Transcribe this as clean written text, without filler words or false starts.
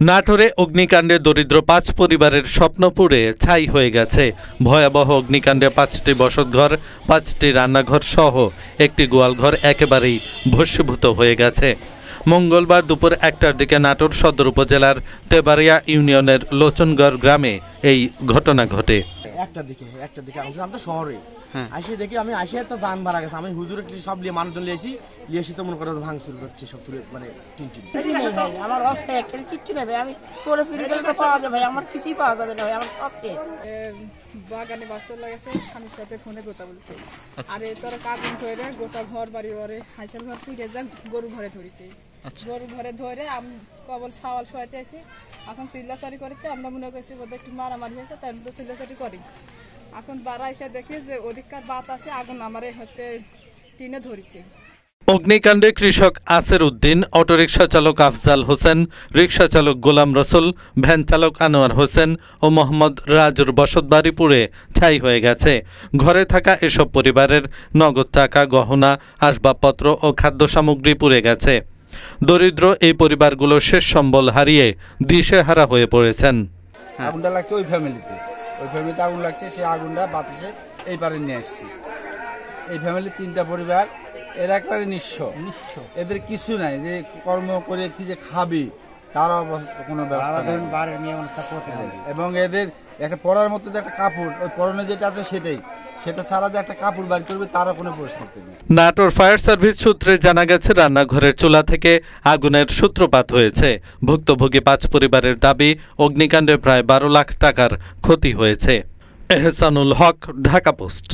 নাটোরে অগ্নিকাণ্ডে দরিদ্র ৫ পরিবারের স্বপ্ন পুড়ে ছাই হয়ে গেছে। ভয়াবহ অগ্নিকাণ্ডে ৫টি বসতঘর, ৫টি রান্নাঘর সহ একটি গোয়ালঘর একেবারেই ভস্মীভূত হয়ে গেছে। মঙ্গলবার দুপুর ১টার দিকে নাটোর সদর উপজেলার তেবাড়িয়া ইউনিয়নের লোচনগড় গ্রামে এই ঘটনা ঘটে। একটার দিকে আমি তো শহরে আসে দেখি, আমি আসে তো দান ভাড়া গেছে, আমি হুজুর সব নিয়ে মানুষজন লিয়েছি তো মনে করো ভাঙচুর করছে সব তুলে, মানে টিনটিন আমার কিচ্ছু নেই ভাই, আমি চোরে চুরি করলে পাওয়া যাবে ভাই, আমার কিছুই পাওয়া যাবে না ভাই, আমার সবকে বাগানে বাস্তব লাগাছে স্বামীর সাথে ফোনে কথা বলতে, আরে তোরা কাজ করে গোটা ঘর বাড়ি ঘরে হাইসাল ঘর ফিরে যা গরু ঘরে ধরেছে, গরু ঘরে ধরে আমি কবল সাওয়াল শোয়াতে আছি, এখন চিল্লাচারি করেছে, আমরা মনে করছি বোধহয় একটু মারামারি হয়েছে, তাই তো চিল্লাচারি করি। এখন বাড়া এসে দেখি যে অধিকার বাতাসে আগুন আমারে টিনে ধরেছে। অগ্নিকাণ্ডে কৃষক আসের উদ্দিন, অটোরিকশা চালক আফজাল হোসেন, রিকশা চালক গোলাম রসুল, ভ্যান চালক আনোয়ার হোসেন ও মোহাম্মদ রাজুর বসতবাড়ি পুড়ে ছাই হয়ে গেছে। ঘরে থাকা এসব পরিবারের নগদ টাকা, গহনা, আসবাবপত্র ও খাদ্য সামগ্রী পুড়ে গেছে। দরিদ্র এই পরিবারগুলো শেষ সম্বল হারিয়ে দিশেহারা হয়ে পড়েছেন। আগুনটা লাগছে ওই ফ্যামিলিতে আগুন লাগছে, সেই আগুনটা বাতাসে এই পারে নিয়ে আসছি। এই ফ্যামিলির 3টা পরিবার, এরা একবারে নিঃস্ব, এদের কিছু নাই, যে কর্ম করে কি যে খাবি তারও কোনো ব্যবস্থা নেই। এবং এদের একটা পরার মতো যে একটা কাপড়, ওই পরনে যেটা আছে সেটা ছাড়া যে একটা কাপড় বাইর করবে তারও কোনো পরিস্থিতি নেই। নাটোর ফায়ার সার্ভিস সূত্রে জানা গেছে, রান্নাঘরের চুলা থেকে আগুনের সূত্রপাত হয়েছে। ভুক্তভোগী 5 পরিবারের দাবি, অগ্নিকাণ্ডে প্রায় 12 লাখ টাকার ক্ষতি হয়েছে। এহসানুল হক, ঢাকা পোস্ট।